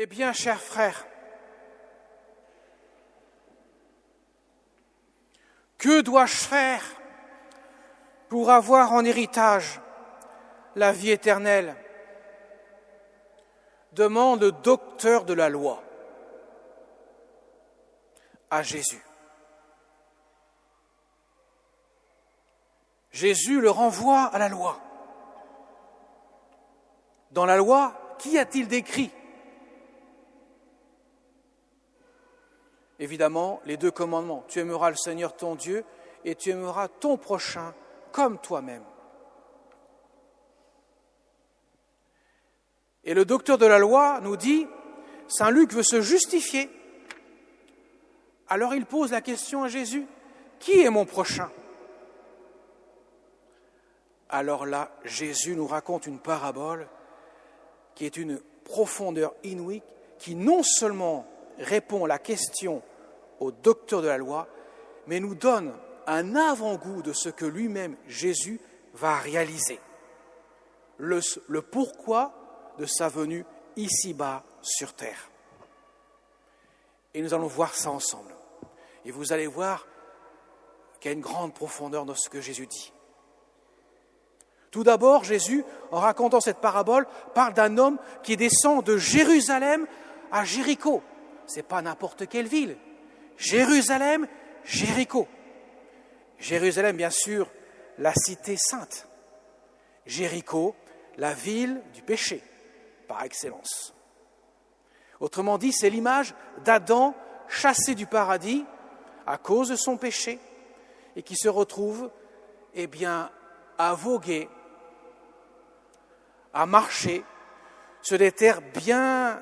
Eh bien, chers frères, que dois-je faire pour avoir en héritage la vie éternelle ? Demande le docteur de la loi à Jésus. Jésus le renvoie à la loi. Dans la loi, qu'y a-t-il décrit ? Évidemment, les 2 commandements. Tu aimeras le Seigneur ton Dieu et tu aimeras ton prochain comme toi-même. Et le docteur de la loi nous dit, Saint Luc veut se justifier. Alors il pose la question à Jésus, qui est mon prochain ? Alors là, Jésus nous raconte une parabole qui est une profondeur inouïe, qui non seulement répond à la question au docteur de la loi, mais nous donne un avant-goût de ce que lui-même, Jésus, va réaliser. Le pourquoi de sa venue ici-bas sur terre. Et nous allons voir ça ensemble. Et vous allez voir qu'il y a une grande profondeur dans ce que Jésus dit. Tout d'abord, Jésus, en racontant cette parabole, parle d'un homme qui descend de Jérusalem à Jéricho. Ce n'est pas n'importe quelle ville. Jérusalem, Jéricho. Jérusalem, bien sûr, la cité sainte. Jéricho, la ville du péché, par excellence. Autrement dit, c'est l'image d'Adam chassé du paradis à cause de son péché et qui se retrouve, à voguer, à marcher sur des terres bien,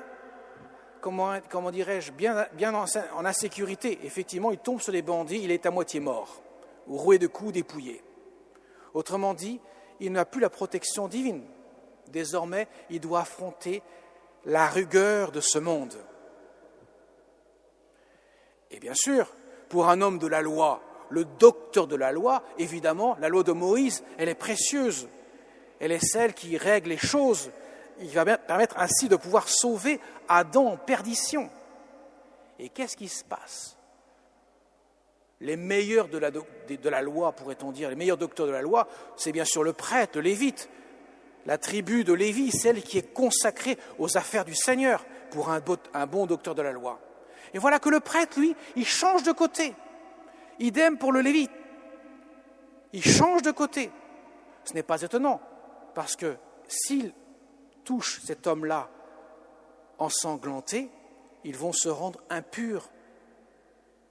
bien en insécurité. Effectivement, il tombe sur des bandits, il est à moitié mort, roué de coups, dépouillé. Autrement dit, il n'a plus la protection divine. Désormais, il doit affronter la rigueur de ce monde. Et bien sûr, pour un homme de la loi, le docteur de la loi, évidemment, la loi de Moïse, elle est précieuse. Elle est celle qui règle les choses. Il va permettre ainsi de pouvoir sauver Adam en perdition. Et qu'est-ce qui se passe ? Les meilleurs de la loi, pourrait-on dire, les meilleurs docteurs de la loi, c'est bien sûr le prêtre, le lévite, la tribu de Lévi, celle qui est consacrée aux affaires du Seigneur pour un bon docteur de la loi. Et voilà que le prêtre, lui, il change de côté. Idem pour le lévite. Il change de côté. Ce n'est pas étonnant, parce que s'il touche cet homme-là ensanglanté, ils vont se rendre impurs,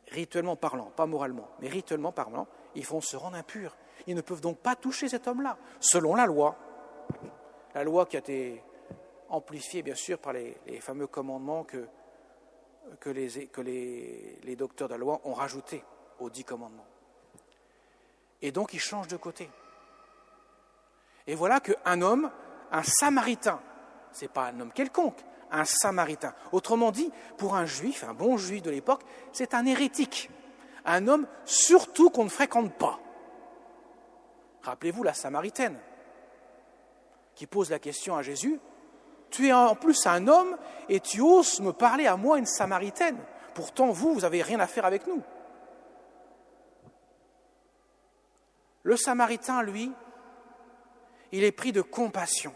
rituellement parlant, pas moralement, mais rituellement parlant, ils vont se rendre impurs. Ils ne peuvent donc pas toucher cet homme-là, selon la loi. La loi qui a été amplifiée, bien sûr, par les fameux commandements que les docteurs de la loi ont rajoutés aux 10 commandements. Et donc, ils changent de côté. Et voilà qu'un homme, un Samaritain, ce n'est pas un homme quelconque, un Samaritain. Autrement dit, pour un juif, un bon juif de l'époque, c'est un hérétique. Un homme surtout qu'on ne fréquente pas. Rappelez-vous la Samaritaine qui pose la question à Jésus, « Tu es en plus un homme et tu oses me parler à moi, une Samaritaine. Pourtant, vous n'avez rien à faire avec nous. » Le Samaritain, lui, il est pris de compassion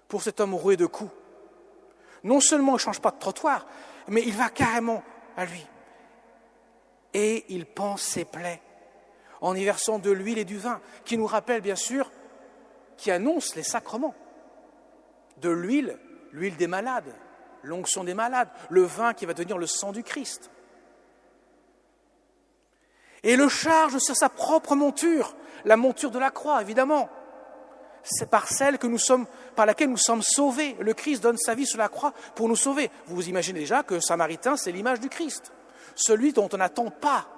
pour cet homme roué de coups. Non seulement il ne change pas de trottoir, mais il va carrément à lui. Et il panse ses plaies en y versant de l'huile et du vin, qui nous rappelle bien sûr, qui annonce les sacrements. De l'huile, l'huile des malades, l'onction des malades, le vin qui va devenir le sang du Christ. Et le charge sur sa propre monture, la monture de la croix, évidemment. C'est par laquelle nous sommes sauvés. Le Christ donne sa vie sur la croix pour nous sauver. Vous vous imaginez déjà que Samaritain, c'est l'image du Christ. Celui dont on n'attend pas.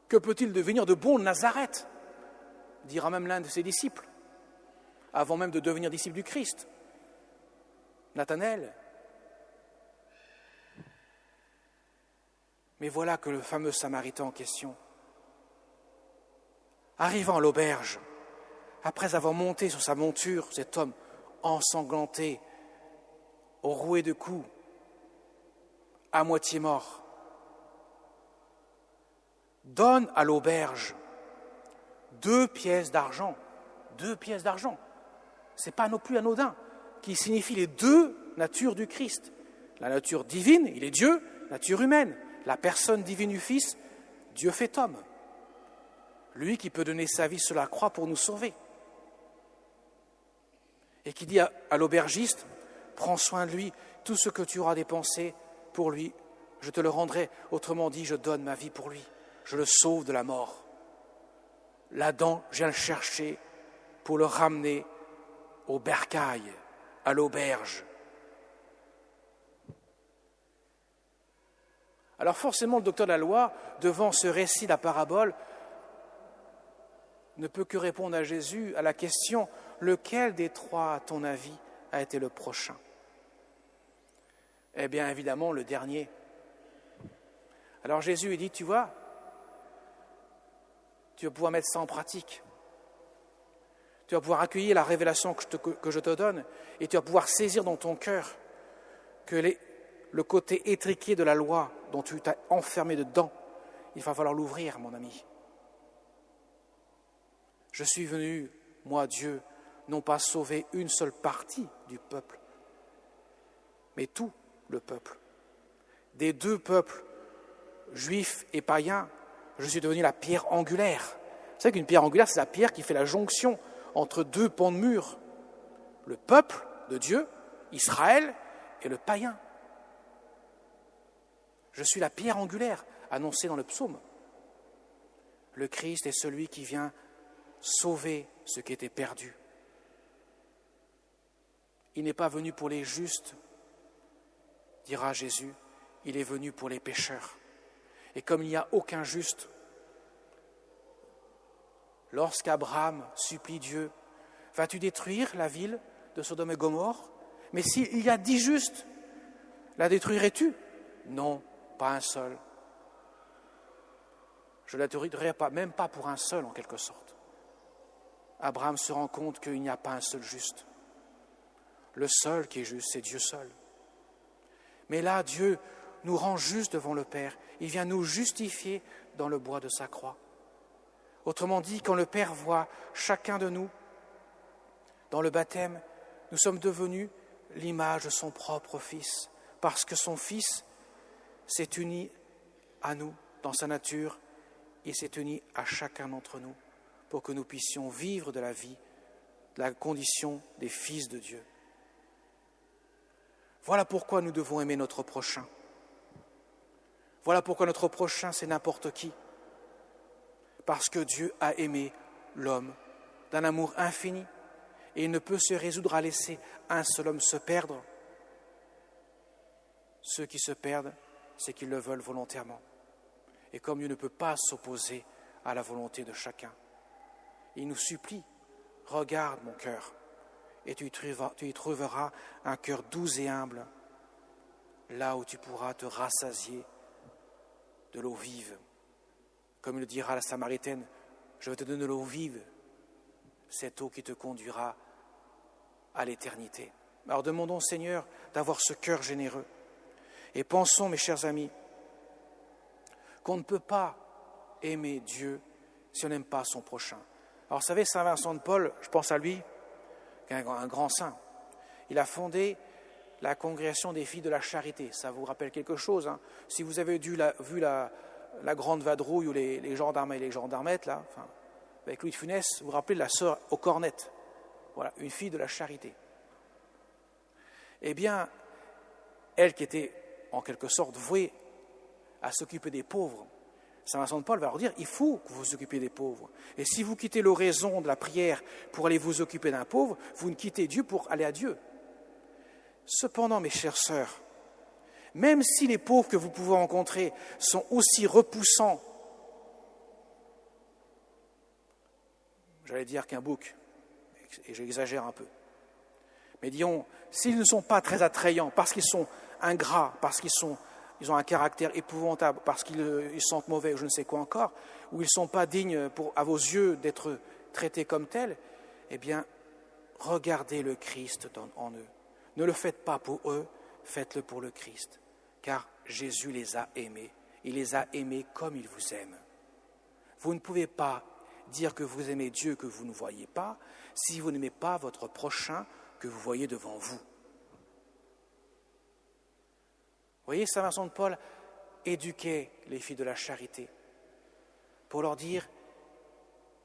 Que peut-il devenir de bon de Nazareth ? Dira même l'un de ses disciples, avant même de devenir disciple du Christ. Nathanaël. Mais voilà que le fameux Samaritain en question, arrivant à l'auberge, après avoir monté sur sa monture, cet homme ensanglanté, roué de coups, à moitié mort. Donne à l'auberge 2 pièces d'argent. 2 pièces d'argent. Ce n'est pas non plus anodin, qui signifie les 2 natures du Christ. La nature divine, il est Dieu, nature humaine. La personne divine du Fils, Dieu fait homme. Lui qui peut donner sa vie sur la croix pour nous sauver. Et qui dit à l'aubergiste, prends soin de lui, tout ce que tu auras dépensé pour lui, je te le rendrai. Autrement dit, je donne ma vie pour lui. Je le sauve de la mort. L'Adam, je viens le chercher pour le ramener au bercail, à l'auberge. Alors forcément, le docteur de la loi, devant ce récit de la parabole, ne peut que répondre à Jésus à la question « Lequel des 3, à ton avis, a été le prochain ?» Eh bien, évidemment, le dernier. Alors Jésus, il dit, tu vois, tu vas pouvoir mettre ça en pratique. Tu vas pouvoir accueillir la révélation que je te donne et tu vas pouvoir saisir dans ton cœur que le côté étriqué de la loi dont tu t'es enfermé dedans, il va falloir l'ouvrir, mon ami. Je suis venu, moi, Dieu, non pas sauver une seule partie du peuple, mais tout le peuple. Des 2 peuples, juifs et païens, je suis devenu la pierre angulaire. Vous savez qu'une pierre angulaire, c'est la pierre qui fait la jonction entre 2 pans de mur. Le peuple de Dieu, Israël, et le païen. Je suis la pierre angulaire annoncée dans le psaume. Le Christ est celui qui vient sauver ce qui était perdu. Il n'est pas venu pour les justes, dira Jésus, il est venu pour les pécheurs. Et comme il n'y a aucun juste, lorsqu'Abraham supplie Dieu, vas-tu détruire la ville de Sodome et Gomorrhe? Mais s'il y a 10 justes, la détruirais-tu? Non, pas un seul. Je ne la détruirai pas, même pas pour un seul en quelque sorte. Abraham se rend compte qu'il n'y a pas un seul juste. Le seul qui est juste, c'est Dieu seul. Mais là, Dieu nous rend juste devant le Père. Il vient nous justifier dans le bois de sa croix. Autrement dit, quand le Père voit chacun de nous dans le baptême, nous sommes devenus l'image de son propre Fils, parce que son Fils s'est uni à nous dans sa nature, il s'est uni à chacun d'entre nous pour que nous puissions vivre de la vie, de la condition des fils de Dieu. Voilà pourquoi nous devons aimer notre prochain. Voilà pourquoi notre prochain, c'est n'importe qui. Parce que Dieu a aimé l'homme d'un amour infini et il ne peut se résoudre à laisser un seul homme se perdre. Ceux qui se perdent, c'est qu'ils le veulent volontairement. Et comme Dieu ne peut pas s'opposer à la volonté de chacun, il nous supplie, regarde mon cœur, et tu y trouveras un cœur doux et humble, là où tu pourras te rassasier de l'eau vive. Comme il le dira à la Samaritaine, je vais te donner l'eau vive, cette eau qui te conduira à l'éternité. Alors demandons au Seigneur d'avoir ce cœur généreux. Et pensons, mes chers amis, qu'on ne peut pas aimer Dieu si on n'aime pas son prochain. Alors vous savez, Saint Vincent de Paul, je pense à lui, un grand saint, il a fondé la congrégation des filles de la charité. Ça vous rappelle quelque chose, hein? Si vous avez vu la grande vadrouille ou les gendarmes et les gendarmettes, là, enfin, avec Louis de Funès, vous vous rappelez de la sœur aux cornettes. Voilà, une fille de la charité. Eh bien, elle qui était en quelque sorte vouée à s'occuper des pauvres, Saint Vincent de Paul va leur dire, il faut que vous vous occupiez des pauvres. Et si vous quittez l'oraison de la prière pour aller vous occuper d'un pauvre, vous ne quittez Dieu pour aller à Dieu. Cependant, mes chères sœurs, même si les pauvres que vous pouvez rencontrer sont aussi repoussants, j'allais dire qu'un bouc, et j'exagère un peu, mais disons, s'ils ne sont pas très attrayants, parce qu'ils sont ingrats, parce qu'ils ont un caractère épouvantable, parce qu'ils sentent mauvais ou je ne sais quoi encore, ou ils ne sont pas dignes à vos yeux d'être traités comme tels, eh bien, regardez le Christ en eux. Ne le faites pas pour eux, faites-le pour le Christ, car Jésus les a aimés. Il les a aimés comme il vous aime. Vous ne pouvez pas dire que vous aimez Dieu que vous ne voyez pas si vous n'aimez pas votre prochain que vous voyez devant vous. Vous voyez, Saint Vincent de Paul éduquait les filles de la charité pour leur dire,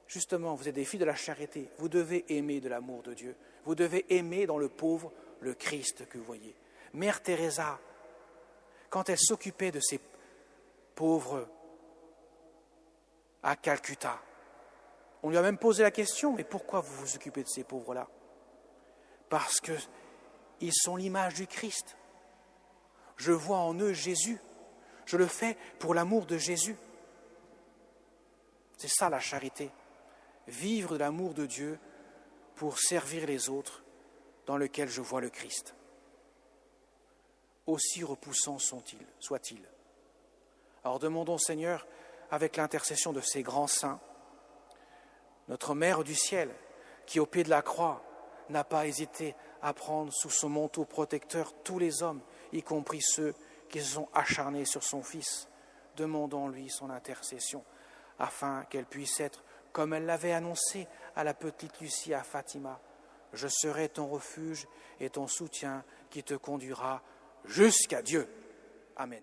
justement, vous êtes des filles de la charité, vous devez aimer de l'amour de Dieu, vous devez aimer dans le pauvre le Christ que vous voyez. Mère Teresa, quand elle s'occupait de ces pauvres à Calcutta, on lui a même posé la question, mais pourquoi vous vous occupez de ces pauvres-là? Parce qu'ils sont l'image du Christ. Je vois en eux Jésus. Je le fais pour l'amour de Jésus. C'est ça la charité. Vivre de l'amour de Dieu pour servir les autres dans lequel je vois le Christ. Aussi repoussants soient-ils. Alors demandons, Seigneur, avec l'intercession de ces grands saints, notre Mère du ciel, qui au pied de la croix n'a pas hésité à prendre sous son manteau protecteur tous les hommes, y compris ceux qui se sont acharnés sur son Fils. Demandons-lui son intercession, afin qu'elle puisse être, comme elle l'avait annoncé à la petite Lucie à Fatima, « Je serai ton refuge et ton soutien qui te conduira jusqu'à Dieu. » Amen.